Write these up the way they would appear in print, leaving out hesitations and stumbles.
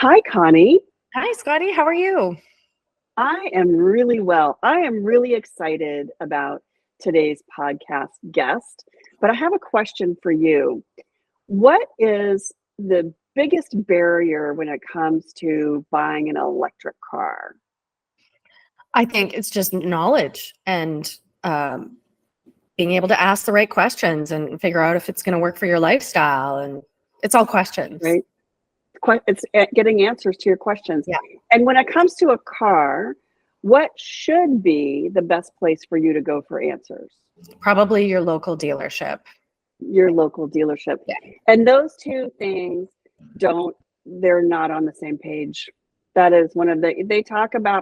Hi, Connie. Hi, Scotty. How are you? I am really well. I am really excited about today's podcast guest, but I have a question for you. What is the biggest barrier when it comes to buying an electric car? I think it's just knowledge and being able to ask the right questions and figure out if it's going to work for your lifestyle. And it's all questions. Right? It's getting answers to your questions. Yeah. And when it comes to a car, what should be the best place for you to go for answers? Probably your local dealership. Your local dealership. Yeah. And those two things they're not on the same page. That is one of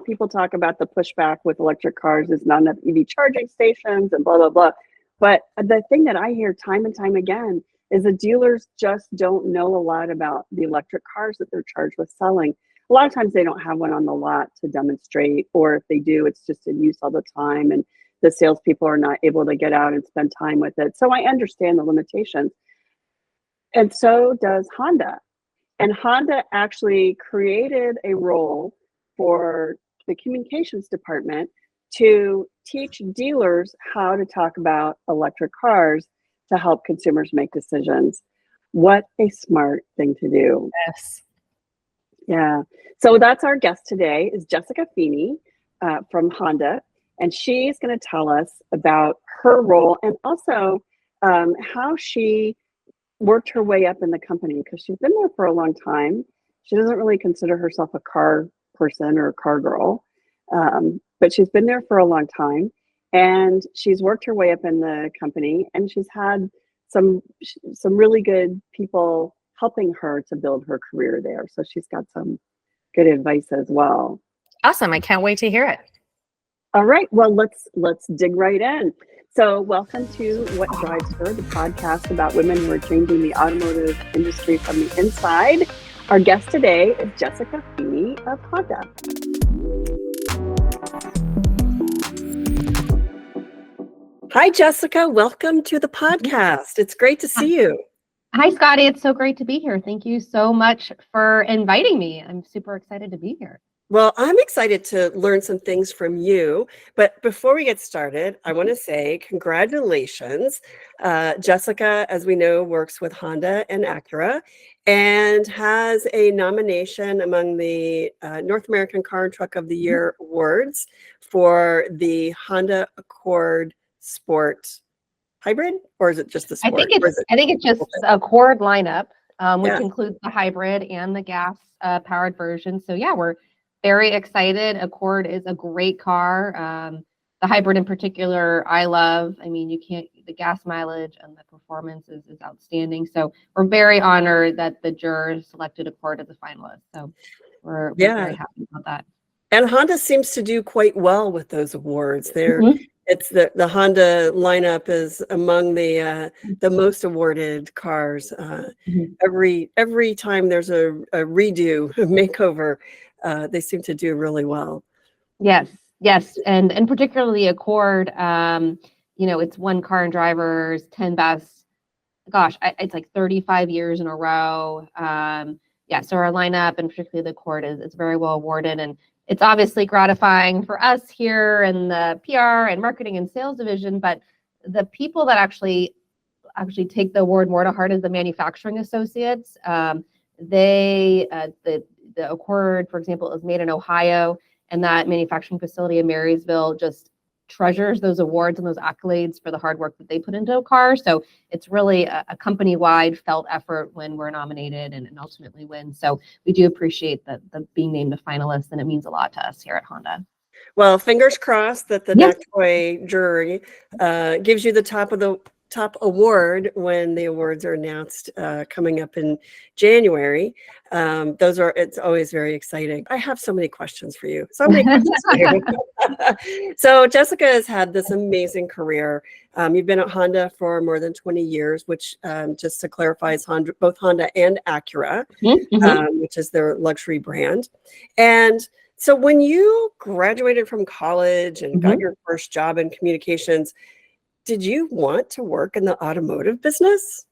people talk about the pushback with electric cars is not enough EV charging stations and blah, blah, blah. But the thing that I hear time and time again is the dealers just don't know a lot about the electric cars that they're charged with selling. A lot of times they don't have one on the lot to demonstrate, or if they do, it's just in use all the time. And the salespeople are not able to get out and spend time with it. So I understand the limitations. And so does Honda. And Honda actually created a role for the communications department to teach dealers how to talk about electric cars to help consumers make decisions. What a smart thing to do. Yes. Yeah. So that's our guest today is Jessica Fini from Honda. And she's going to tell us about her role and also how she worked her way up in the company, because she's been there for a long time. She doesn't really consider herself a car person or a car girl, but she's been there for a long time. And she's worked her way up in the company, and she's had some really good people helping her to build her career there. So she's got some good advice as well. Awesome. I can't wait to hear it. All right. Well, let's dig right in. So welcome to What Drives Her, the podcast about women who are changing the automotive industry from the inside. Our guest today is Jessica Fini of Honda. Hi, Jessica. Welcome to the podcast. It's great to see you. Hi, Scotty. It's so great to be here. Thank you so much for inviting me. I'm super excited to be here. Well, I'm excited to learn some things from you. But before we get started, I want to say congratulations. Jessica, as we know, works with Honda and Acura and has a nomination among the North American Car and Truck of the Year awards for the Honda Accord Sport Hybrid, or is it just the Sport? I think it's just Accord lineup, which includes the hybrid and the gas powered version. So yeah, we're very excited. Accord is a great car. The hybrid in particular, I love. I mean, the gas mileage and the performance is outstanding. So we're very honored that the jurors selected Accord as a finalist. So we're very happy about that. And Honda seems to do quite well with those awards. It's the Honda lineup is among the most awarded cars. Every time there's a redo, a makeover, they seem to do really well. Yes, and particularly Accord. It's won Car and Driver's 10 best. Gosh, it's like 35 years in a row. So our lineup and particularly the Accord is very well awarded, and it's obviously gratifying for us here in the PR and marketing and sales division. But the people that actually take the award more to heart is the manufacturing associates. The Accord, for example, is made in Ohio, and that manufacturing facility in Marysville just treasures those awards and those accolades for the hard work that they put into a car. So it's really a company-wide felt effort when we're nominated and ultimately win. So we do appreciate the being named a finalist, and it means a lot to us here at Honda. Well, fingers crossed that the NACTOY jury gives you the top award when the awards are announced coming up in January. It's always very exciting. I have so many questions for you. So Jessica has had this amazing career. You've been at Honda for more than 20 years, which just to clarify is both Honda and Acura, which is their luxury brand. And so when you graduated from college and got your first job in communications, did you want to work in the automotive business?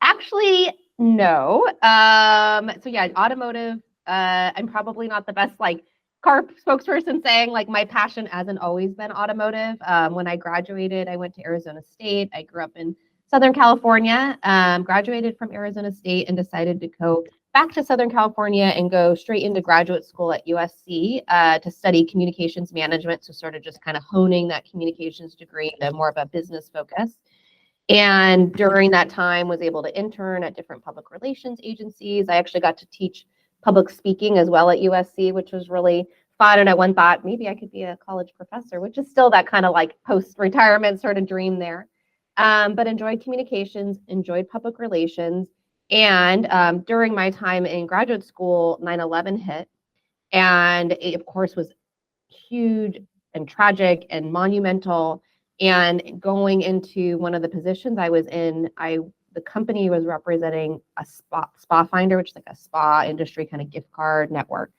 Actually, No. So yeah, automotive. I'm probably not the best like car spokesperson saying like my passion hasn't always been automotive. When I graduated, I went to Arizona State. I grew up in Southern California. Graduated from Arizona State and decided to go back to Southern California and go straight into graduate school at USC to study communications management. So sort of just kind of honing that communications degree to more of a business focus. And during that time was able to intern at different public relations agencies. I actually got to teach public speaking as well at USC, which was really fun. And I one thought maybe I could be a college professor, which is still that kind of like post-retirement sort of dream there. But enjoyed communications, enjoyed public relations. And during my time in graduate school, 9/11 hit. And it, of course, was huge and tragic and monumental. And going into one of the positions I was in, the company was representing a spa finder, which is like a spa industry kind of gift card network.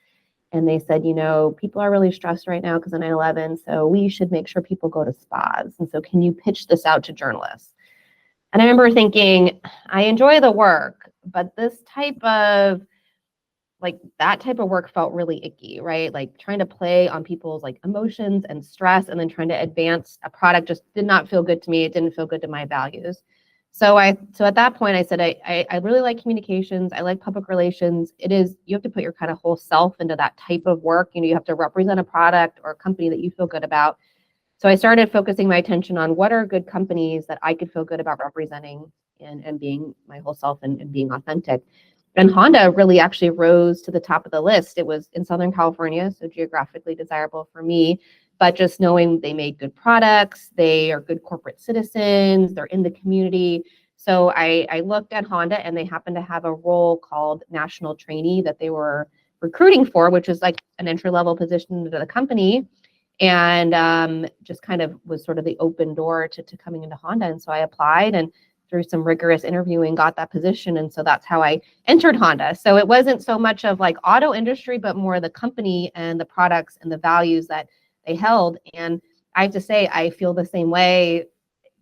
And they said, you know, people are really stressed right now because of 9/11, so we should make sure people go to spas. And so can you pitch this out to journalists? And I remember thinking, I enjoy the work, but this type of that type of work felt really icky, right? Like trying to play on people's like emotions and stress and then trying to advance a product just did not feel good to me. It didn't feel good to my values. So at that point I said, I really like communications. I like public relations. You have to put your kind of whole self into that type of work. You know, you have to represent a product or a company that you feel good about. So I started focusing my attention on what are good companies that I could feel good about representing and being my whole self and being authentic. And Honda really actually rose to the top of the list. It was in Southern California, so geographically desirable for me, but just knowing they made good products, they are good corporate citizens, they're in the community. So I looked at Honda and they happened to have a role called national trainee that they were recruiting for, which is like an entry-level position into the company. And just kind of was sort of the open door to coming into Honda. And so I applied and through some rigorous interviewing, got that position. And so that's how I entered Honda. So it wasn't so much of like auto industry, but more the company and the products and the values that they held. And I have to say, I feel the same way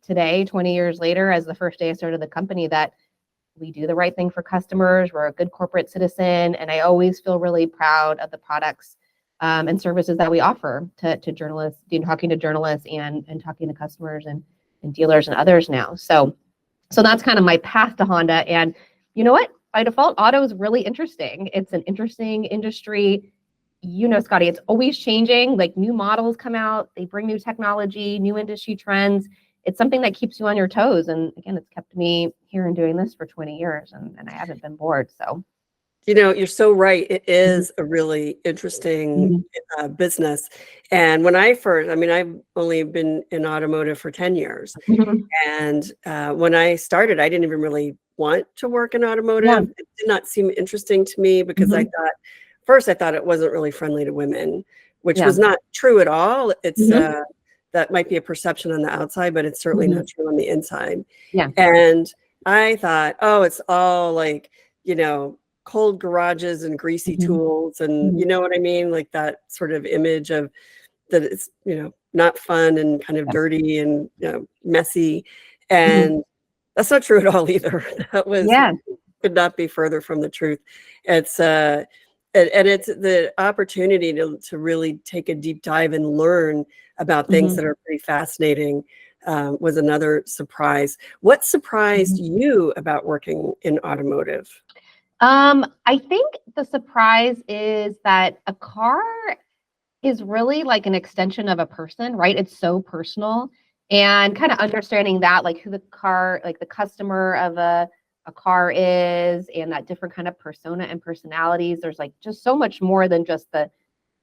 today, 20 years later, as the first day I started the company, that we do the right thing for customers. We're a good corporate citizen. And I always feel really proud of the products and services that we offer to journalists, talking to journalists and talking to customers and dealers and others now. So that's kind of my path to Honda. And you know what? By default, auto is really interesting. It's an interesting industry. You know, Scotty, it's always changing. Like new models come out, they bring new technology, new industry trends. It's something that keeps you on your toes. And again, it's kept me here and doing this for 20 years and I haven't been bored. So, you know, you're so right. It is a really interesting business. And when I've only been in automotive for 10 years. And when I started, I didn't even really want to work in automotive. Yeah. It did not seem interesting to me because I thought it wasn't really friendly to women, which was not true at all. It's that might be a perception on the outside, but it's certainly not true on the inside. Yeah. And I thought, oh, it's all like, you know, cold garages and greasy tools and you know what I mean? Like that sort of image of that it's, you know, not fun and kind of dirty and, you know, messy. And that's not true at all either. That was could not be further from the truth. It's and it's the opportunity to really take a deep dive and learn about things that are pretty fascinating was another surprise. What surprised you about working in automotive? I think the surprise is that a car is really like an extension of a person, right? It's so personal and kind of understanding that, like who the car, like the customer of a car is and that different kind of persona and personalities. There's like just so much more than just the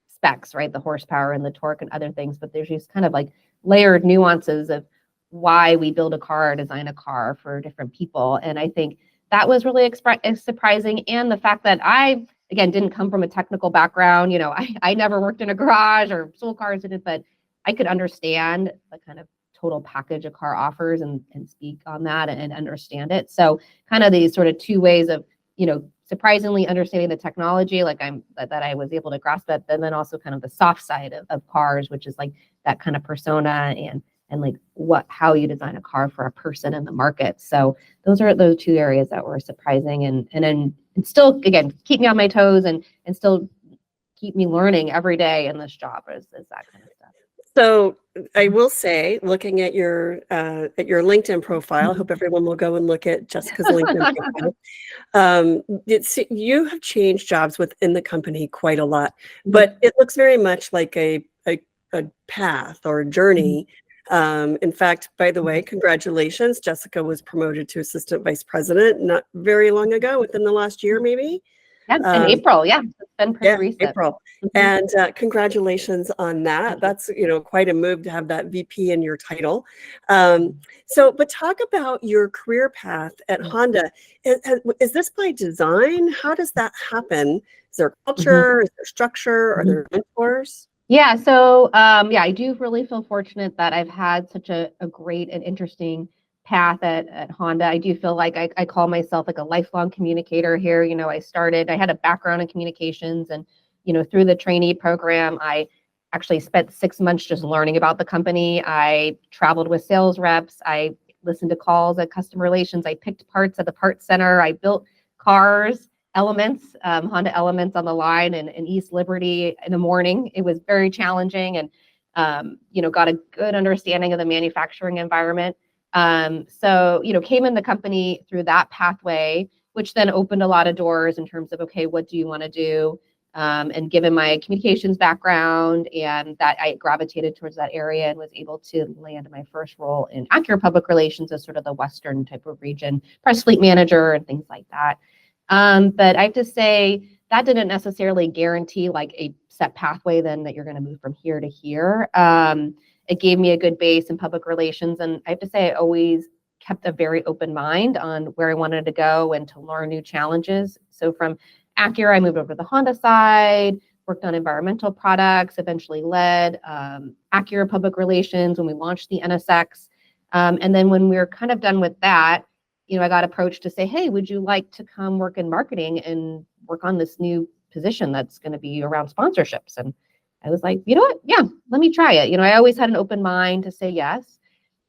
specs, right? The horsepower and the torque and other things, but there's these kind of like layered nuances of why we build a car, design a car for different people. And I think that was really surprising. And the fact that I, again, didn't come from a technical background. You know, I never worked in a garage or sold cars, but I could understand the kind of total package a car offers and speak on that and understand it. So kind of these sort of two ways of, you know, surprisingly understanding the technology, like that I was able to grasp it, and then also kind of the soft side of cars, which is like that kind of persona and and like how you design a car for a person in the market. So those are those two areas that were surprising and still, again, keep me on my toes and still keep me learning every day in this job is that kind of stuff. So I will say, looking at your LinkedIn profile, I hope everyone will go and look at Jessica's LinkedIn profile. You have changed jobs within the company quite a lot, but it looks very much like a path or a journey. In fact, by the way, congratulations. Jessica was promoted to assistant vice president not very long ago, within the last year, maybe. Yeah, in April. Yeah, it's been pretty recent. April. And congratulations on that. That's, quite a move to have that VP in your title. But talk about your career path at Honda. Is this by design? How does that happen? Is there culture? Is there structure? Are there mentors? Yeah, so I do really feel fortunate that I've had such a great and interesting path at Honda. I do feel like I call myself like a lifelong communicator here. I had a background in communications and, through the trainee program, I actually spent 6 months just learning about the company. I traveled with sales reps. I listened to calls at customer relations. I picked parts at the parts center. I built cars, Elements, Honda Elements on the line in East Liberty in the morning. It was very challenging and, got a good understanding of the manufacturing environment. Came in the company through that pathway, which then opened a lot of doors in terms of, okay, what do you want to do? And given my communications background and that I gravitated towards that area and was able to land my first role in Acura public relations as sort of the Western type of region, press fleet manager and things like that. But I have to say that didn't necessarily guarantee like a set pathway then that you're going to move from here to here. It gave me a good base in public relations. And I have to say, I always kept a very open mind on where I wanted to go and to learn new challenges. So from Acura, I moved over to the Honda side, worked on environmental products, eventually led Acura public relations when we launched the NSX. And then when we were kind of done with that, I got approached to say, hey, would you like to come work in marketing and work on this new position that's going to be around sponsorships? And I was like, you know what? Yeah, let me try it. I always had an open mind to say yes.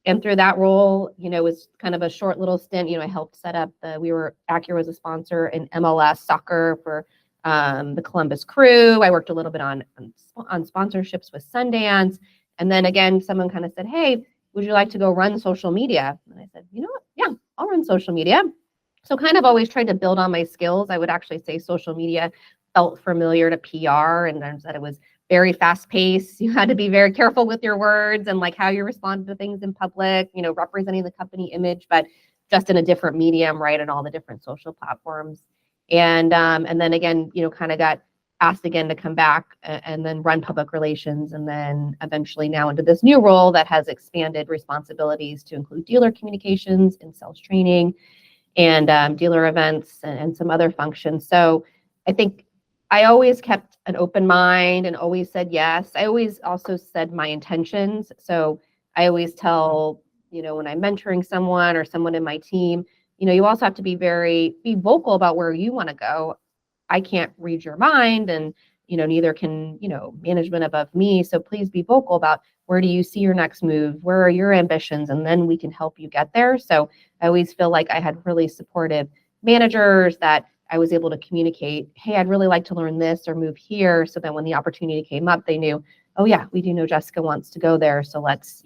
And through that role, it was kind of a short little stint. I helped set up Acura was a sponsor in MLS soccer for the Columbus Crew. I worked a little bit on sponsorships with Sundance. And then again, someone kind of said, hey, would you like to go run social media? And I said, you know what? Yeah, I'll run social media. So kind of always tried to build on my skills. I would actually say social media felt familiar to PR and that it was very fast paced. You had to be very careful with your words and like how you responded to things in public, representing the company image, but just in a different medium, right? And all the different social platforms. And then again, kind of got asked again to come back and then run public relations. And then eventually now into this new role that has expanded responsibilities to include dealer communications and sales training and dealer events and some other functions. So I think I always kept an open mind and always said yes. I always also said my intentions. So I always tell, when I'm mentoring someone or someone in my team, you also have to be vocal about where you want to go. I can't read your mind and, neither can, management above me. So please be vocal about where do you see your next move? Where are your ambitions? And then we can help you get there. So I always feel like I had really supportive managers that I was able to communicate, hey, I'd really like to learn this or move here. So that when the opportunity came up, they knew, oh yeah, we do know Jessica wants to go there. So let's,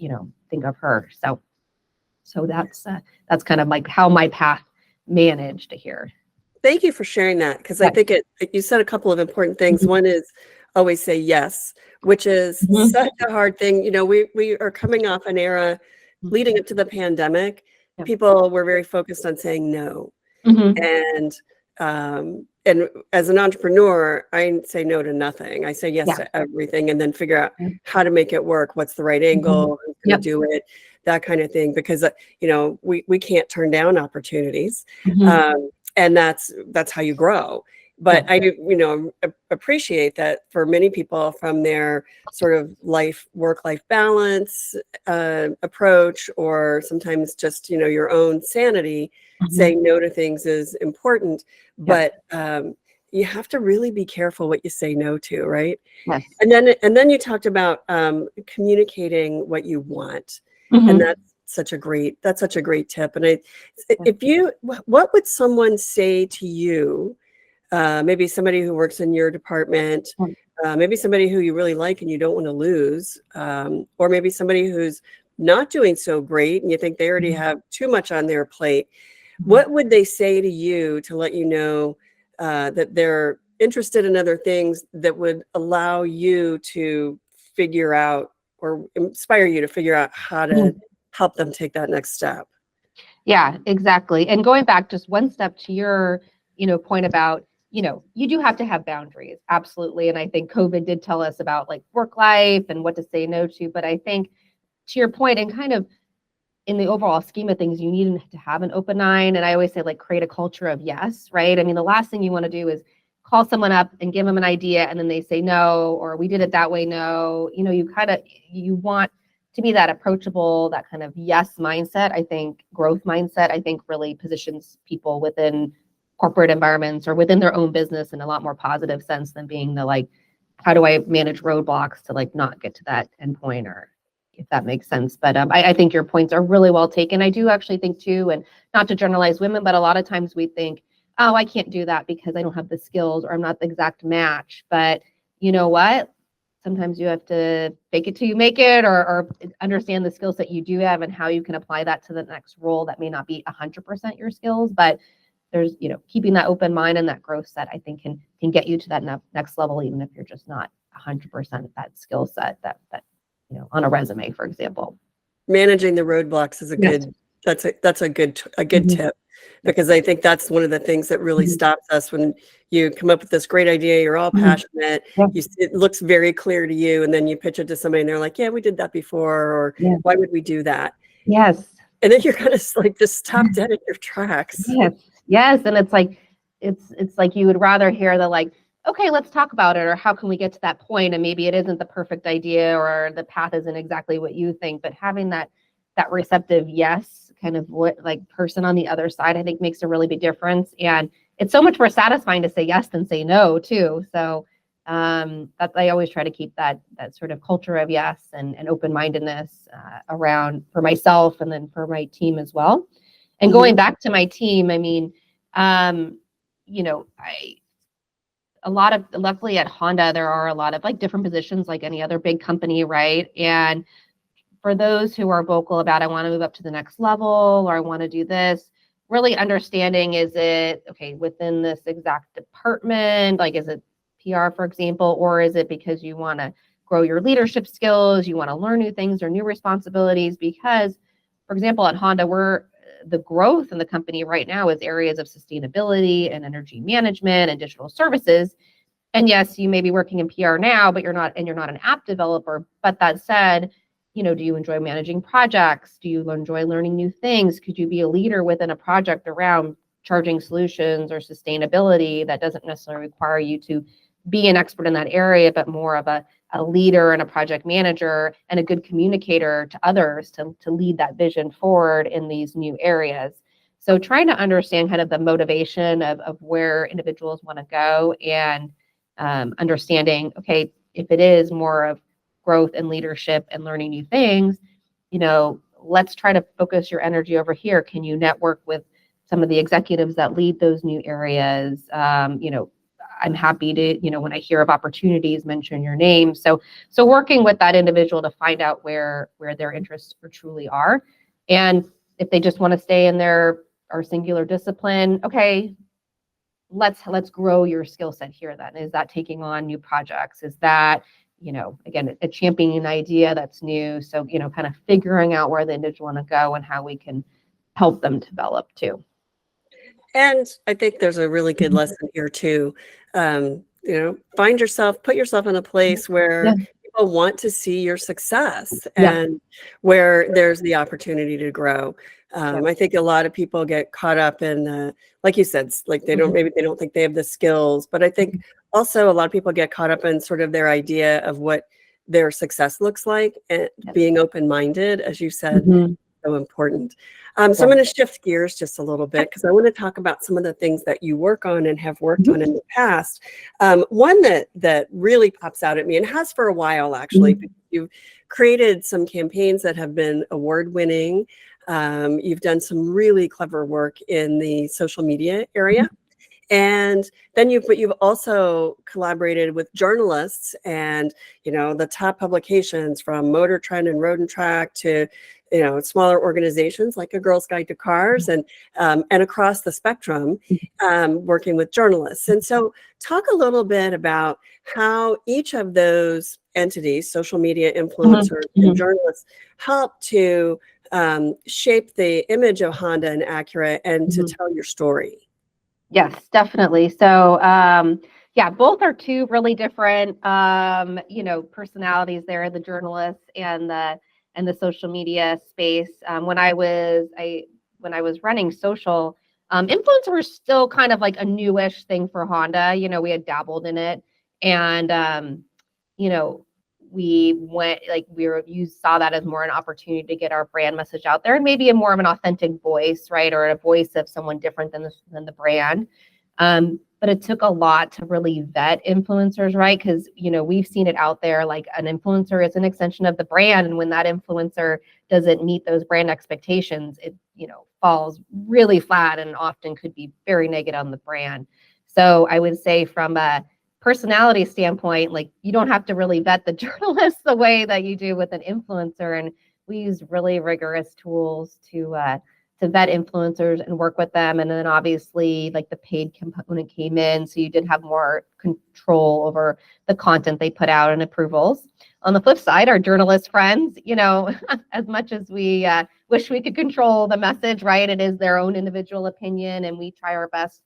think of her. So that's kind of like how my path managed here. Thank you for sharing that, because I think you said a couple of important things. One is always say yes, which is such a hard thing. We are coming off an era leading up to the pandemic. People were very focused on saying no. And as an entrepreneur, I say no to nothing. I say yes to everything and then figure out how to make it work. What's the right angle? Who's going to do it? That kind of thing, because we can't turn down opportunities. And that's how you grow. But I appreciate that for many people, from their sort of work-life balance approach, or sometimes just, your own sanity, saying no to things is important. But you have to really be careful what you say no to, right? Yes. And then you talked about communicating what you want. And that's such a great tip. And what would someone say to you? Maybe somebody who works in your department, maybe somebody who you really like and you don't want to lose, or maybe somebody who's not doing so great and you think they already have too much on their plate. What would they say to you to let you know that they're interested in other things that would allow you to figure out or inspire you to figure out how to help them take that next step? Yeah, exactly. And going back just one step to your, point about, you do have to have boundaries. Absolutely. And I think COVID did tell us about like work life and what to say no to. But I think to your point, and kind of in the overall scheme of things, you need to have an open mind. And I always say, like, create a culture of yes, right? I mean, the last thing you want to do is call someone up and give them an idea and then they say no, or we did it that way. No, you want to be that approachable, that kind of yes mindset. I think growth mindset, I think really positions people within corporate environments or within their own business in a lot more positive sense than being the like, how do I manage roadblocks to like not get to that endpoint, or if that makes sense. But I think your points are really well taken. I do actually think too, and not to generalize women, but a lot of times we think, oh, I can't do that because I don't have the skills or I'm not the exact match. But you know what? Sometimes you have to fake it till you make it, or understand the skills that you do have and how you can apply that to the next role that may not be 100% your skills. But there's, keeping that open mind and that growth set, I think can get you to that next level, even if you're just not 100% that skill set that on a resume, for example. Managing the roadblocks is that's a good tip, because I think that's one of the things that really stops us when you come up with this great idea, you're all passionate, it looks very clear to you, and then you pitch it to somebody and they're like, yeah, we did that before, or why would we do that? Yes. And then you're kind of like just stop dead in your tracks. Yes. And it's like you would rather hear the like, okay, let's talk about it, or how can we get to that point? And maybe it isn't the perfect idea, or the path isn't exactly what you think, but having that receptive yes kind of person on the other side, I think makes a really big difference. And it's so much more satisfying to say yes than say no too. So that I always try to keep that sort of culture of yes and open-mindedness around for myself and then for my team as well. And going back to my team, I mean, luckily at Honda, there are a lot of like different positions like any other big company, right? And for those who are vocal about, I want to move up to the next level, or I want to do this, really understanding, is it, okay, within this exact department, like is it PR, for example, or is it because you want to grow your leadership skills, you want to learn new things or new responsibilities? Because, for example, at Honda, the growth in the company right now is areas of sustainability and energy management and digital services. And yes, you may be working in PR now, but you're not an app developer. But that said, do you enjoy managing projects? Do you enjoy learning new things? Could you be a leader within a project around charging solutions or sustainability that doesn't necessarily require you to be an expert in that area, but more of a leader and a project manager and a good communicator to others to lead that vision forward in these new areas? So trying to understand kind of the motivation of where individuals want to go, and understanding, okay, if it is more of growth and leadership and learning new things, let's try to focus your energy over here. Can you network with some of the executives that lead those new areas? I'm happy to, when I hear of opportunities, mention your name. So working with that individual to find out where their interests truly are. And if they just want to stay in our singular discipline, okay, let's grow your skill set here then. Is that taking on new projects? Is that, again, a championing an idea that's new? So, kind of figuring out where the individual want to go and how we can help them develop too. And I think there's a really good lesson here too. Put yourself in a place where people want to see your success and where there's the opportunity to grow. I think a lot of people get caught up in, like you said, like maybe they don't think they have the skills, but I think also a lot of people get caught up in sort of their idea of what their success looks like, and being open-minded, as you said, so important. So I'm going to shift gears just a little bit, because I want to talk about some of the things that you work on and have worked on in the past. One that really pops out at me, and has for a while actually, You've created some campaigns that have been award-winning. You've done some really clever work in the social media area. And then you've also collaborated with journalists and, the top publications from Motor Trend and Road and Track to, smaller organizations like A Girl's Guide to Cars and across the spectrum, working with journalists. And so talk a little bit about how each of those entities, social media influencers and journalists, help to shape the image of Honda and Acura and to tell your story. Yes, definitely. So, both are two really different, personalities there, the journalists and the social media space. When I was running social, influencer was still kind of like a newish thing for Honda. We had dabbled in it, and you saw that as more an opportunity to get our brand message out there and maybe a more of an authentic voice, right? Or a voice of someone different than the brand. But it took a lot to really vet influencers, right? Because, we've seen it out there, like an influencer is an extension of the brand. And when that influencer doesn't meet those brand expectations, it, falls really flat and often could be very negative on the brand. So I would say from a personality standpoint, like you don't have to really vet the journalists the way that you do with an influencer. And we use really rigorous tools to vet influencers and work with them. And then obviously like the paid component came in. So you did have more control over the content they put out and approvals. On the flip side, our journalist friends, as much as we wish we could control the message, right? It is their own individual opinion. And we try our best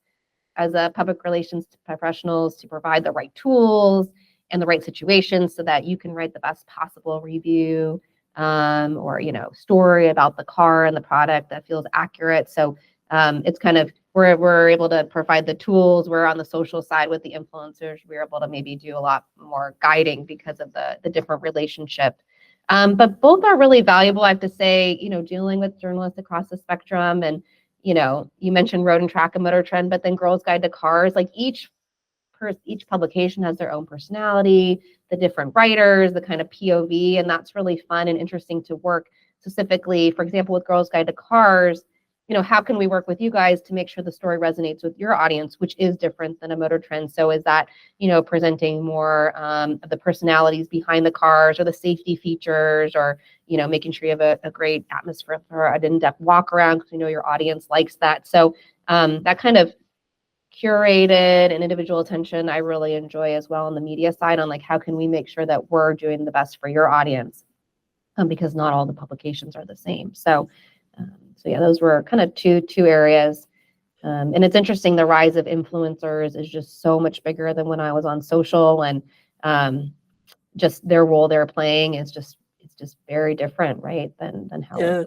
as a public relations professionals to provide the right tools and the right situations so that you can write the best possible review or story about the car and the product that feels accurate. So it's kind of we're able to provide the tools. We're on the social side with the influencers. We're able to maybe do a lot more guiding because of the different relationship. But both are really valuable. I have to say, dealing with journalists across the spectrum and you mentioned Road and Track and Motor Trend, but then Girls Guide to Cars, like each publication has their own personality, the different writers, the kind of POV, and that's really fun and interesting to work specifically. For example, with Girls Guide to Cars, how can we work with you guys to make sure the story resonates with your audience, which is different than a Motor Trend? So is that, presenting more of the personalities behind the cars or the safety features or, making sure you have a great atmosphere for an in-depth walk around because your audience likes that. So that kind of curated and individual attention I really enjoy as well on the media side on like how can we make sure that we're doing the best for your audience because not all the publications are the same. So those were kind of two areas. And it's interesting, the rise of influencers is just so much bigger than when I was on social and just their role they're playing is just very different, right? Than how. Yeah.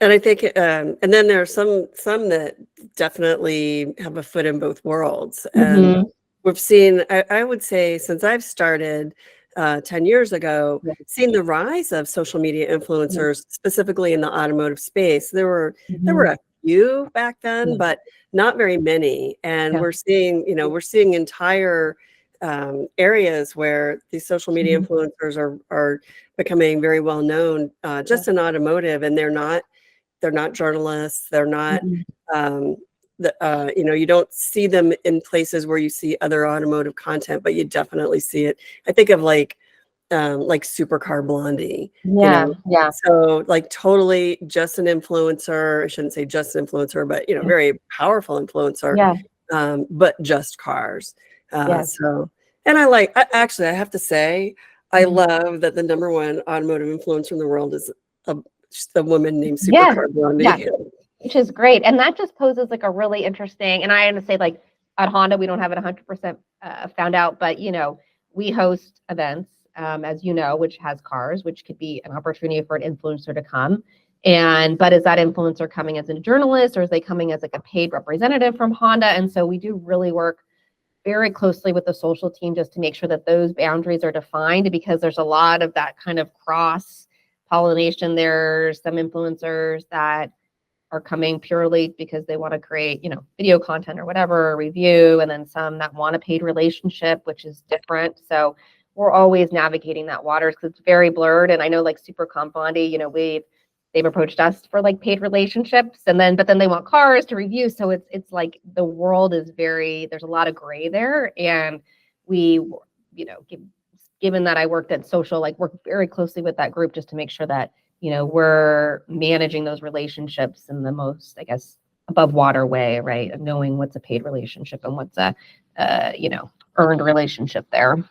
And I think, and then there are some that definitely have a foot in both worlds. And we've seen, I would say, since I've started 10 years ago, seen the rise of social media influencers, specifically in the automotive space. There were a few back then, but not very many. And we're seeing entire areas where these social media influencers are becoming very well known, just in automotive, and they're not journalists. They're not, you don't see them in places where you see other automotive content, but you definitely see it. I think of like Supercar Blondie. Yeah. So like totally just an influencer. I shouldn't say just an influencer, but very powerful influencer. Yeah. But just cars. So, and I have to say, I love that the number one automotive influencer in the world is a woman named Supercar Blondie. Yeah. Which is great. And that just poses like a really interesting, and I have to say like at Honda, we don't have it 100% found out, but we host events, as which has cars, which could be an opportunity for an influencer to come. But is that influencer coming as a journalist or is they coming as like a paid representative from Honda? And so we do really work very closely with the social team just to make sure that those boundaries are defined because there's a lot of that kind of cross pollination. There's some influencers that are coming purely because they want to create, video content or whatever, or review, and then some that want a paid relationship, which is different. So we're always navigating that waters because it's very blurred. And I know like Super Comp Bondi, you know, they've approached us for like paid relationships, and but then they want cars to review. So it's like the world is there's a lot of gray there. And we, you know, given that I worked at social, like work very closely with that group just to make sure that, you know, we're managing those relationships in the most, I guess, above water way, right? Of knowing what's a paid relationship and what's a, you know, earned relationship there.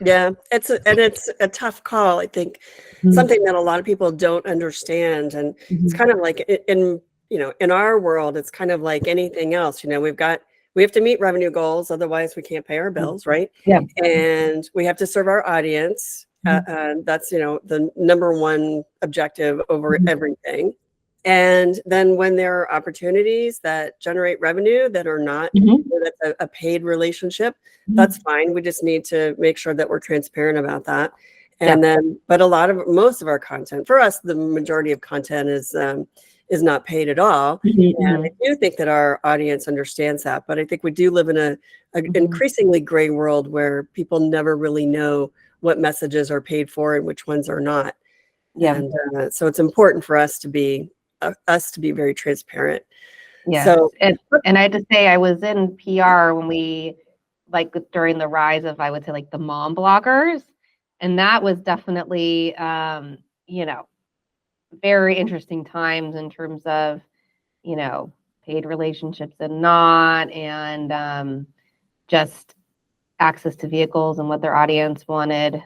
Yeah, it's a tough call. I think something that a lot of people don't understand, and it's kind of like in you know, in our world, it's kind of like anything else. You know, we have to meet revenue goals, otherwise we can't pay our bills, right? Yeah. And we have to serve our audience. That's, you know, the number one objective over everything. And then when there are opportunities that generate revenue that are not that's a paid relationship, that's fine. We just need to make sure that we're transparent about that. And then, but most of our content for us, the majority of content is not paid at all. And I do think that our audience understands that, but I think we do live in a increasingly gray world where people never really know what messages are paid for and which ones are not. Yeah. And so it's important for us to be very transparent. Yeah. So, and I had to say, I was in PR when we, like during the rise of, I would say like the mom bloggers. And that was definitely, you know, very interesting times in terms of, you know, paid relationships and not, and just access to vehicles and what their audience wanted.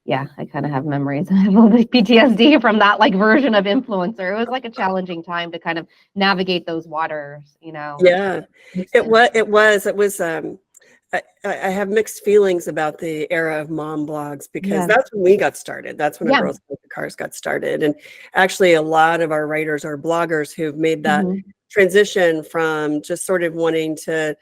Yeah, I kind of have memories of like PTSD from that like version of influencer. It was like a challenging time to kind of navigate those waters, you know. Yeah, it was. I have mixed feelings about the era of mom blogs because that's when we got started. That's when Girls Like the Cars got started. And actually a lot of our writers are bloggers who've made that transition from just sort of wanting to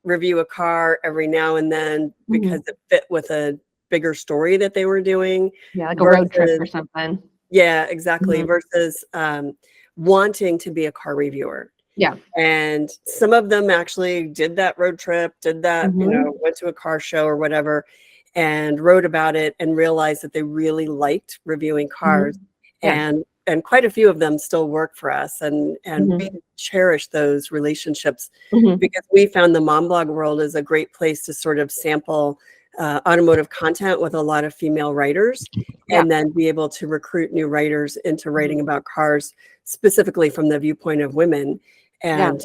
review a car every now and then because it fit with a bigger story that they were doing. Yeah, like a road trip or something. Yeah, exactly. Versus wanting to be a car reviewer. Yeah. And some of them actually did that road trip, did that, you know, went to a car show or whatever and wrote about it and realized that they really liked reviewing cars. And quite a few of them still work for us, and we cherish those relationships because we found the mom blog world is a great place to sort of sample automotive content with a lot of female writers and then be able to recruit new writers into writing about cars specifically from the viewpoint of women. And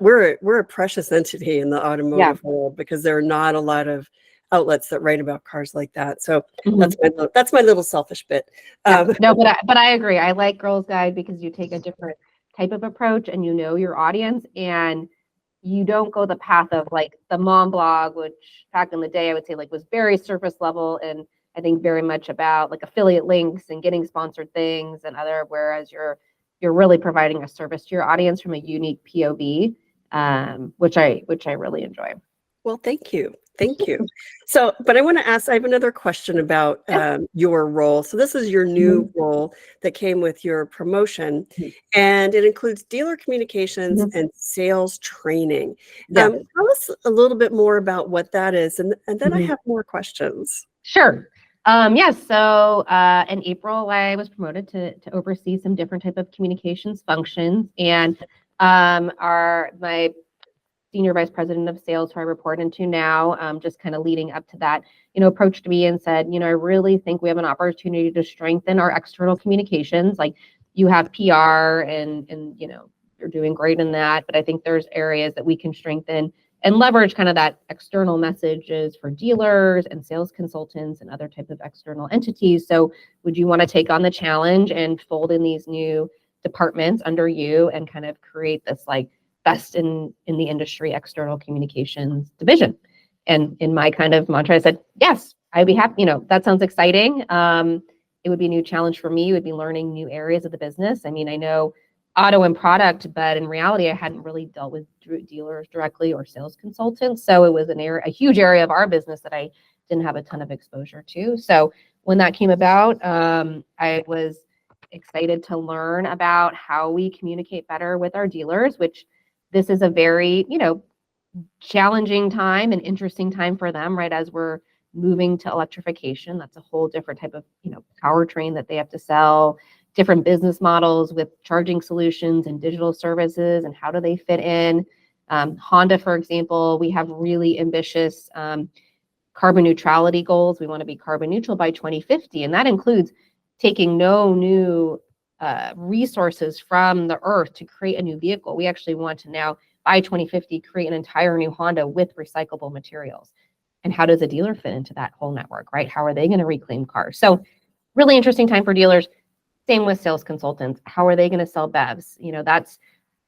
we're a precious entity in the automotive world because there are not a lot of outlets that write about cars like that. So that's my little selfish bit. No, but I agree. I like Girls Guide because you take a different type of approach and you know your audience, and you don't go the path of like the mom blog, which back in the day I would say like was very surface level, and I think very much about like affiliate links and getting sponsored things and other, whereas you're really providing a service to your audience from a unique POV, which I really enjoy. Well, thank you. Thank you. So, but I want to ask, I have another question about your role. So this is your new role that came with your promotion, and it includes dealer communications and sales training. Tell us a little bit more about what that is, and then I have more questions. Sure. So in April, I was promoted to oversee some different type of communications functions, and my senior vice president of sales, who I report into now, just kind of leading up to that, approached me and said, I really think we have an opportunity to strengthen our external communications. Like, you have PR and you're doing great in that, but I think there's areas that we can strengthen and leverage kind of that external messages for dealers and sales consultants and other type of external entities. So would you want to take on the challenge and fold in these new departments under you and kind of create this like best in the industry external communications division? And in my kind of mantra, I said, yes, I'd be happy. That sounds exciting. It would be a new challenge for me. It would be learning new areas of the business. I mean, I know auto and product, but in reality, I hadn't really dealt with dealers directly or sales consultants. So it was a huge area of our business that I didn't have a ton of exposure to. So when that came about, I was excited to learn about how we communicate better with our dealers, which this is a very, challenging time and interesting time for them, right? As we're moving to electrification, that's a whole different type of, powertrain that they have to sell, different business models with charging solutions and digital services, and how do they fit in? Honda, for example, we have really ambitious carbon neutrality goals. We want to be carbon neutral by 2050, and that includes taking no new resources from the earth to create a new vehicle. We actually want to now, by 2050, create an entire new Honda with recyclable materials. And how does a dealer fit into that whole network, right? How are they going to reclaim cars? So really interesting time for dealers. Same with sales consultants. How are they going to sell BEVs? That's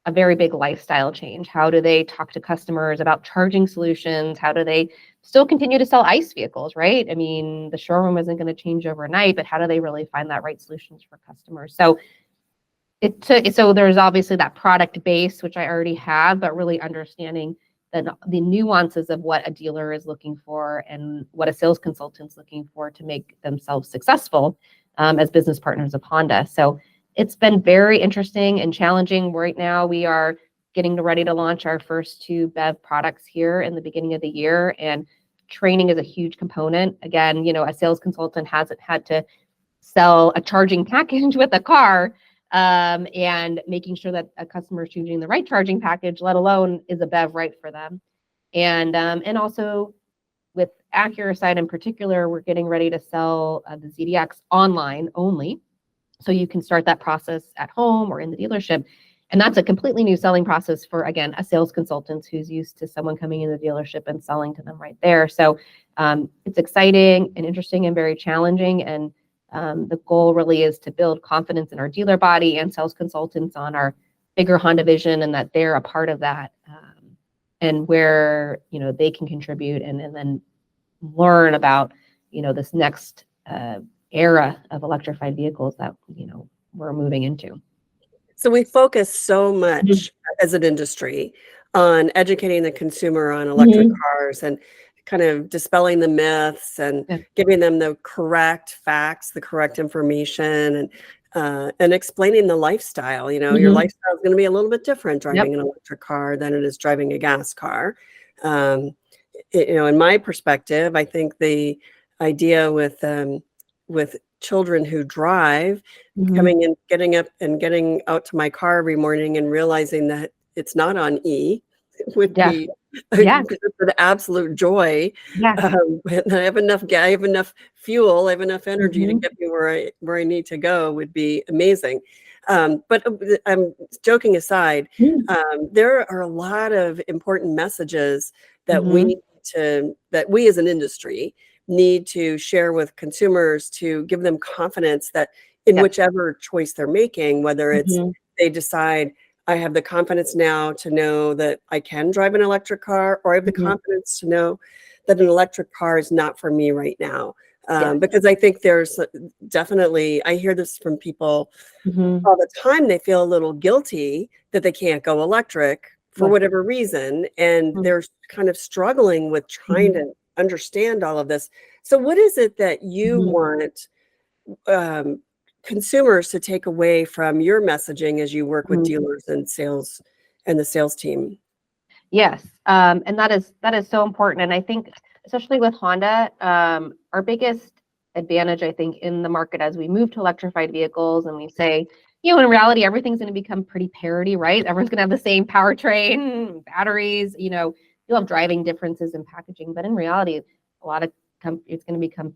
a very big lifestyle change. How do they talk to customers about charging solutions? How do they still continue to sell ICE vehicles, right? I mean, the showroom isn't going to change overnight, but how do they really find that right solutions for customers? So so there's obviously that product base, which I already have, but really understanding the nuances of what a dealer is looking for and what a sales consultant's looking for to make themselves successful as business partners of Honda. So it's been very interesting and challenging. Right now, we are getting ready to launch our first 2 BEV products here in the beginning of the year, and training is a huge component. Again, a sales consultant hasn't had to sell a charging package with a car, and making sure that a customer is choosing the right charging package, let alone is a BEV right for them. And also with Acura side in particular, we're getting ready to sell the ZDX online only. So you can start that process at home or in the dealership. And that's a completely new selling process for, again, a sales consultant who's used to someone coming in the dealership and selling to them right there. So it's exciting and interesting and very challenging. And the goal really is to build confidence in our dealer body and sales consultants on our bigger Honda vision, and that they're a part of that, and where they can contribute and then learn about this next era of electrified vehicles that we're moving into. So we focus so much as an industry on educating the consumer on electric cars and kind of dispelling the myths and giving them the correct facts, the correct information, and explaining the lifestyle. Your lifestyle is going to be a little bit different driving an electric car than it is driving a gas car. In my perspective, I think the idea with children who drive, coming in, getting up and getting out to my car every morning and realizing that it's not on E would be an absolute joy. I have enough fuel, I have enough energy to get me where I need to go would be amazing. But I'm joking aside, there are a lot of important messages that we as an industry need to share with consumers to give them confidence that in whichever choice they're making, whether it's they decide I have the confidence now to know that I can drive an electric car, or I have the confidence to know that an electric car is not for me right now. Because I think there's definitely, I hear this from people all the time, they feel a little guilty that they can't go electric for whatever reason. And they're kind of struggling with trying to understand all of this. So what is it that you want consumers to take away from your messaging as you work with dealers and sales and the sales team? Yes. And that is so important. And I think, especially with Honda, our biggest advantage, I think, in the market as we move to electrified vehicles, and we say, in reality, everything's going to become pretty parity, right? Everyone's going to have the same powertrain, batteries, you'll have driving differences in packaging, but in reality, a lot of it's going to become,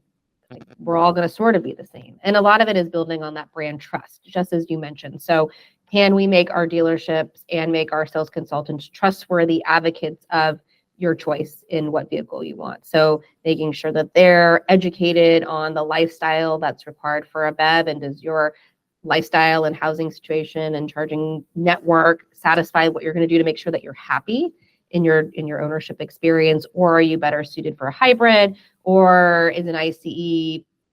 like, we're all going to sort of be the same. And a lot of it is building on that brand trust, just as you mentioned. So can we make our dealerships and make our sales consultants trustworthy advocates of your choice in what vehicle you want? So making sure that they're educated on the lifestyle that's required for a BEV, and does your lifestyle and housing situation and charging network satisfy what you're going to do to make sure that you're happy in your ownership experience? Or are you better suited for a hybrid, or is an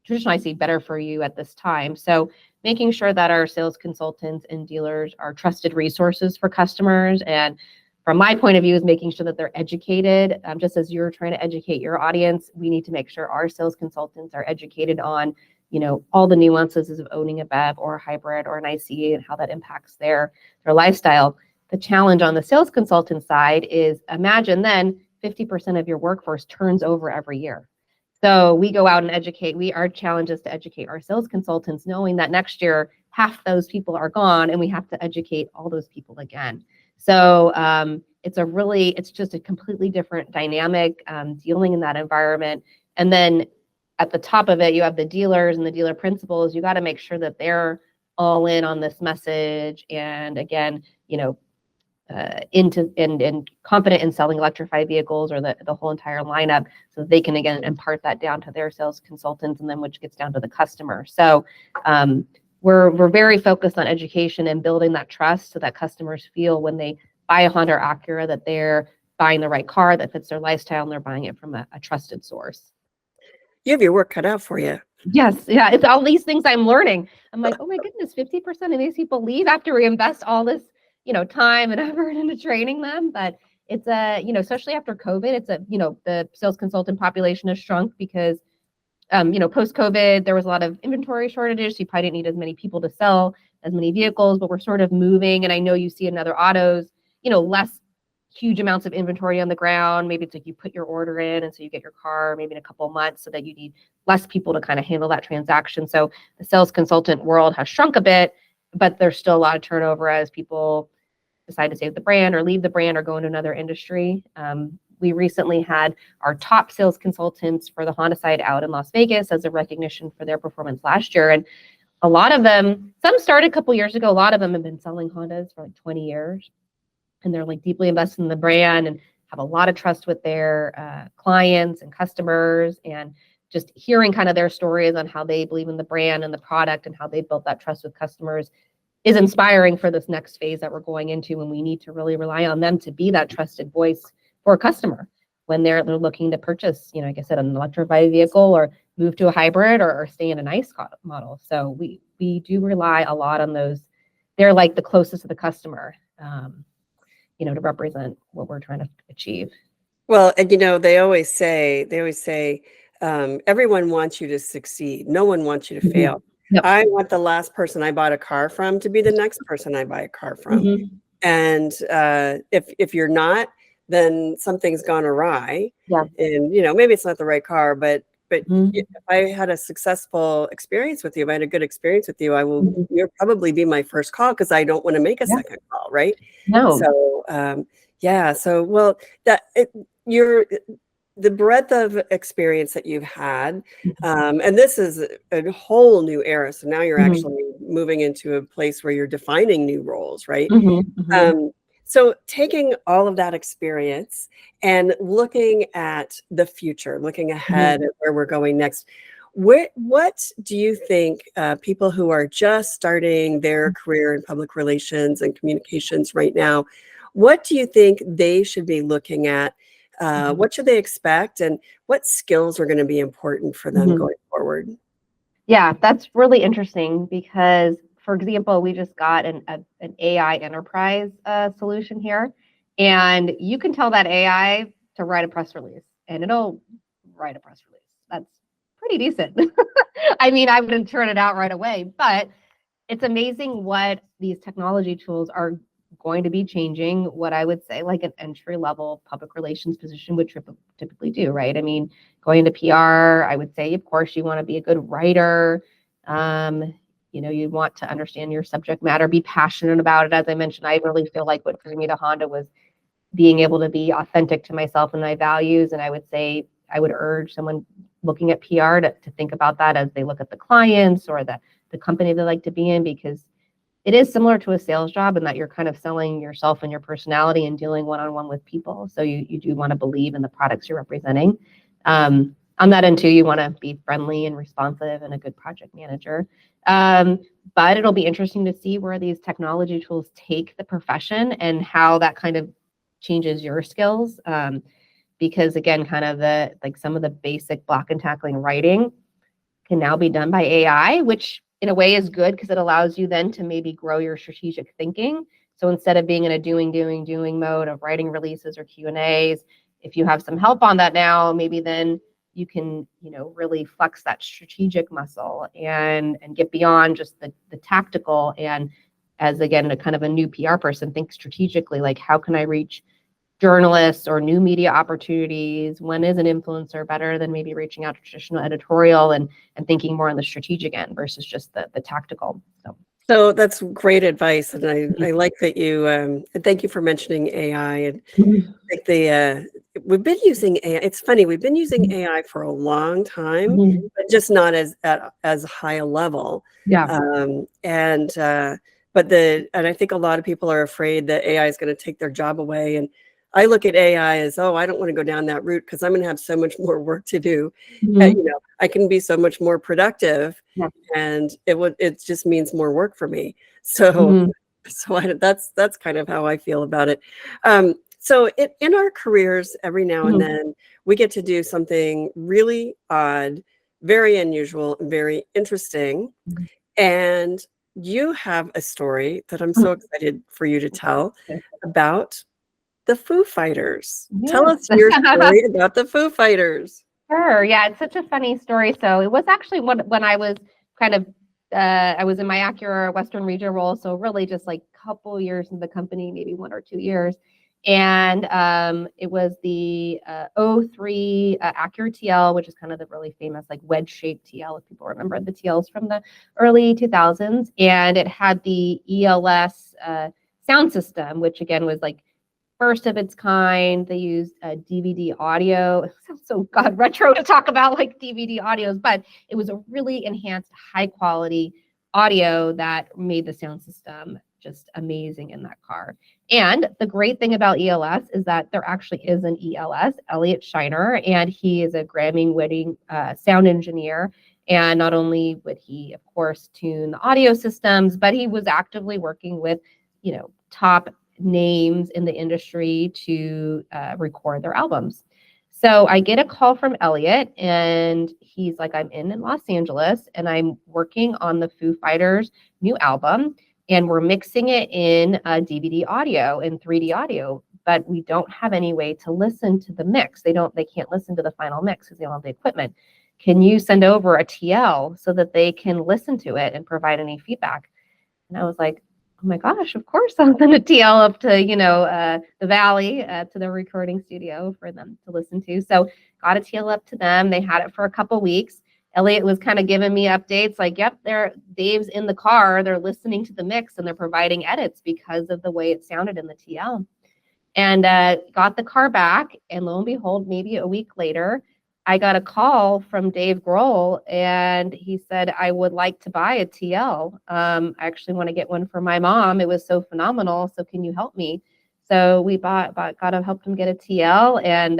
traditional ICE better for you at this time? So making sure that our sales consultants and dealers are trusted resources for customers. And from my point of view, is making sure that they're educated. Just as you're trying to educate your audience, we need to make sure our sales consultants are educated on, all the nuances of owning a BEV or a hybrid or an ICE and how that impacts their lifestyle. The challenge on the sales consultant side is, imagine then 50% of your workforce turns over every year. So we go out and educate. Our challenge is to educate our sales consultants, knowing that next year, half those people are gone and we have to educate all those people again. So it's just a completely different dynamic dealing in that environment. And then at the top of it, you have the dealers and the dealer principals. You got to make sure that they're all in on this message. And again, into and confident in selling electrified vehicles or the whole entire lineup, so they can again impart that down to their sales consultants, and then which gets down to the customer. So we're very focused on education and building that trust so that customers feel when they buy a Honda or Acura that they're buying the right car that fits their lifestyle and they're buying it from a trusted source. You have your work cut out for you. Yes, yeah, it's all these things I'm learning. I'm like, oh my goodness, 50% of these people leave after we invest all this time and effort into training them. But it's especially after COVID, it's the sales consultant population has shrunk because, post-COVID, there was a lot of inventory shortages. So you probably didn't need as many people to sell as many vehicles, but we're sort of moving. And I know you see in other autos, less huge amounts of inventory on the ground. Maybe it's like you put your order in and so you get your car maybe in a couple of months, so that you need less people to kind of handle that transaction. So the sales consultant world has shrunk a bit, but there's still a lot of turnover as people decide to save the brand or leave the brand or go into another industry. We recently had our top sales consultants for the Honda side out in Las Vegas as a recognition for their performance last year. And a lot of them, some started a couple years ago, a lot of them have been selling Hondas for like 20 years. And they're like deeply invested in the brand and have a lot of trust with their clients and customers, and just hearing kind of their stories on how they believe in the brand and the product and how they built that trust with customers is inspiring for this next phase that we're going into, when we need to really rely on them to be that trusted voice for a customer when they're looking to purchase, like I said, an electrified vehicle or move to a hybrid or stay in an ICE model. So we do rely a lot on those. They're like the closest to the customer, to represent what we're trying to achieve. Well, and they always say, everyone wants you to succeed. No one wants you to fail. Yep. I want the last person I bought a car from to be the next person I buy a car from. Mm-hmm. And if you're not, then something's gone awry. Yeah. And maybe it's not the right car, but Mm-hmm. if I had a successful experience with you, if I had a good experience with you, Mm-hmm. you'll probably be my first call, because I don't want to make a second call, right? No. So so well, the breadth of experience that you've had, and this is a whole new era. So now you're Mm-hmm. actually moving into a place where you're defining new roles, right? Mm-hmm. Mm-hmm. So taking all of that experience and looking at the future, looking ahead at where we're going next, what do you think people who are just starting their career in public relations and communications right now, what do you think they should be looking at? What should they expect, and what skills are going to be important for them going forward? Yeah, that's really interesting because, for example, we just got an AI enterprise solution here, and you can tell that AI to write a press release, and it'll write a press release. That's pretty decent. I mean, I wouldn't turn it out right away, but it's amazing what these technology tools are going to be changing what I would say like an entry-level public relations position would typically do, right? I mean, going to PR, I would say, of course, you want to be a good writer. You want to understand your subject matter, be passionate about it. As I mentioned, I really feel like what drew me to Honda was being able to be authentic to myself and my values. And I would say, I would urge someone looking at PR to think about that as they look at the clients or the company they like to be in, because it is similar to a sales job in that you're kind of selling yourself and your personality and dealing one-on-one with people. So you do want to believe in the products you're representing. On that end too, you want to be friendly and responsive and a good project manager. But it'll be interesting to see where these technology tools take the profession and how that kind of changes your skills. Because again, kind of some of the basic block and tackling writing can now be done by AI, which in a way is good because it allows you then to maybe grow your strategic thinking. So instead of being in a doing mode of writing releases or Q&As, if you have some help on that now, maybe then you can, really flex that strategic muscle and get beyond just the tactical and as again, a kind of a new PR person, think strategically, like how can I reach journalists or new media opportunities? When is an influencer better than maybe reaching out to traditional editorial and thinking more on the strategic end versus just the tactical. So that's great advice, and I like that you. And thank you for mentioning AI. And like we've been using AI. It's funny, we've been using AI for a long time, but just not as high a level. Yeah. But I think a lot of people are afraid that AI is going to take their job away. And I look at AI as, I don't want to go down that route because I'm going to have so much more work to do. I can be so much more productive, and it just means more work for me. So that's kind of how I feel about it. So in our careers, every now and then we get to do something really odd, very unusual, very interesting, and you have a story that I'm so excited for you to tell about the Foo Fighters. Tell us your story about the Foo Fighters. Sure. Yeah, it's such a funny story. So it was actually when I was kind of, I was in my Acura Western region role. So really just like a couple years in the company, maybe 1 or 2 years. And it was the 03 Acura TL, which is kind of the really famous like wedge-shaped TL, if people remember the TLs from the early 2000s. And it had the ELS sound system, which again was like first of its kind. They used DVD audio. It sounds so retro to talk about like DVD audios, but it was a really enhanced, high quality audio that made the sound system just amazing in that car. And the great thing about ELS is that there actually is an ELS, Elliot Shiner, and he is a Grammy-winning sound engineer. And not only would he, of course, tune the audio systems, but he was actively working with, top names in the industry to record their albums. So I get a call from Elliot, and he's like, I'm in Los Angeles, and I'm working on the Foo Fighters' new album, and we're mixing it in DVD audio and 3D audio, but we don't have any way to listen to the mix. They can't listen to the final mix because they don't have the equipment. Can you send over a TL so that they can listen to it and provide any feedback? And I was like, oh my gosh, of course I'll send a TL up to, the Valley, to the recording studio for them to listen to. So got a TL up to them. They had it for a couple weeks. Elliot was kind of giving me updates like, yep, Dave's in the car. They're listening to the mix and they're providing edits because of the way it sounded in the TL. And got the car back. And lo and behold, maybe a week later, I got a call from Dave Grohl, and he said, I would like to buy a TL. I actually want to get one for my mom. It was so phenomenal. So can you help me? So we got to help him get a TL. And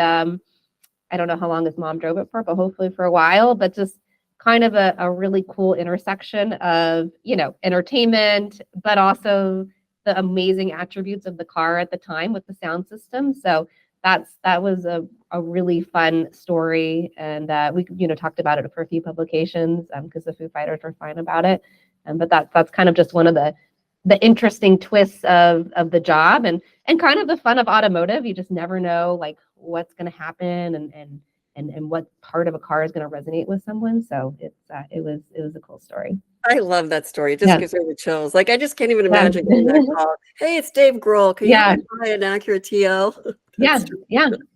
I don't know how long his mom drove it for, but hopefully for a while. But just kind of a really cool intersection of, entertainment, but also the amazing attributes of the car at the time with the sound system. So that was a really fun story, and we talked about it for a few publications because the Foo Fighters were fine about it. But that's kind of just one of the interesting twists of the job and kind of the fun of automotive. You just never know like what's going to happen and what part of a car is going to resonate with someone. So it was a cool story. I love that story. It just gives me the chills. Like I just can't even imagine getting that call. Hey, it's Dave Grohl. Can you buy an Acura TL? Yeah.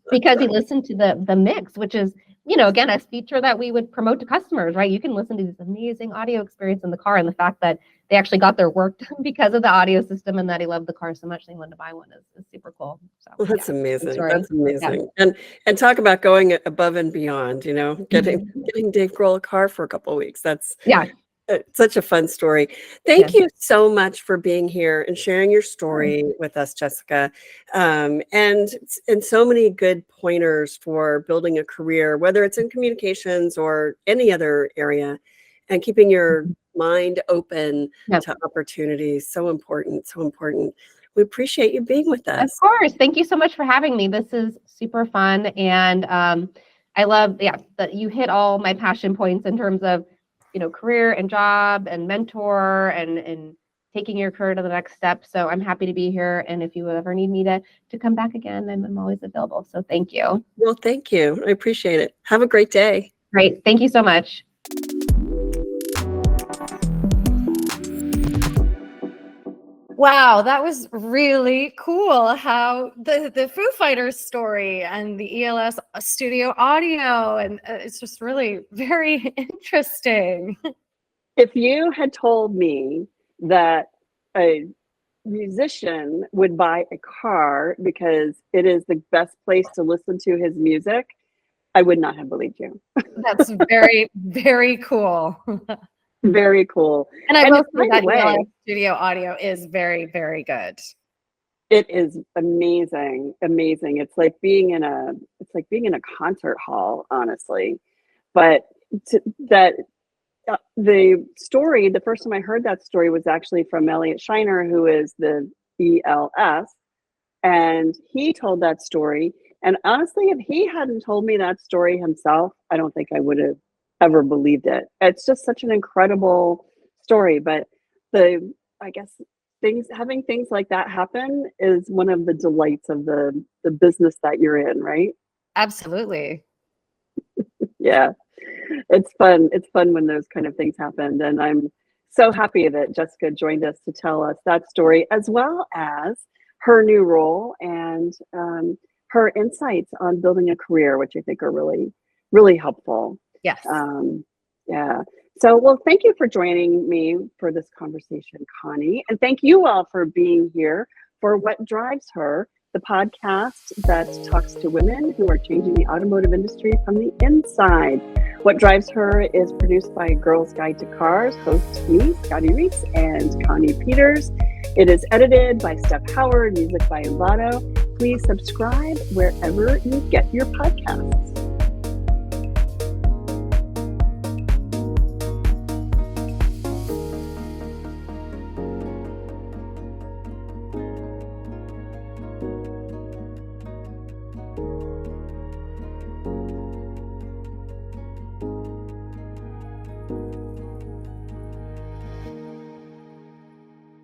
Because he listened to the mix, which is, again, a feature that we would promote to customers, right? You can listen to this amazing audio experience in the car, and the fact that they actually got their work done because of the audio system and that he loved the car so much they wanted to buy one is super cool. So that's amazing. That's amazing. Yeah. And talk about going above and beyond, getting Dave Grohl a car for a couple of weeks. That's such a fun story. Thank you so much for being here and sharing your story with us, Jessica. And so many good pointers for building a career, whether it's in communications or any other area, and keeping your mind open to opportunities. So important. So important. We appreciate you being with us. Of course. Thank you so much for having me. This is super fun. And I love, that you hit all my passion points in terms of career and job and mentor and taking your career to the next step. So I'm happy to be here. And if you ever need me to come back again, I'm always available. So thank you. Well, thank you. I appreciate it. Have a great day. Great. Thank you so much. Wow, that was really cool. How the Foo Fighters story and the ELS studio audio, and it's just really very interesting. If you had told me that a musician would buy a car because it is the best place to listen to his music, I would not have believed you. That's very, very cool. Very cool. And I And will by say the that way- ELS studio audio is very, very good. It is amazing, amazing. It's like being in a concert hall, honestly. But the story, the first time I heard that story was actually from Elliot Shiner, who is the ELS, and he told that story. And honestly, if he hadn't told me that story himself, I don't think I would have ever believed it. It's just such an incredible story. But I guess having things like that happen is one of the delights of the business that you're in, right? Absolutely. Yeah. It's fun. It's fun when those kind of things happen. And I'm so happy that Jessica joined us to tell us that story, as well as her new role and her insights on building a career, which I think are really, really helpful. Yes. Yeah. So, well, thank you for joining me for this conversation, Connie. And thank you all for being here for What Drives Her, the podcast that talks to women who are changing the automotive industry from the inside. What Drives Her is produced by Girls Guide to Cars, hosts me, Scotty Reiss, and Connie Peters. It is edited by Steph Howard, music by Envato. Please subscribe wherever you get your podcasts.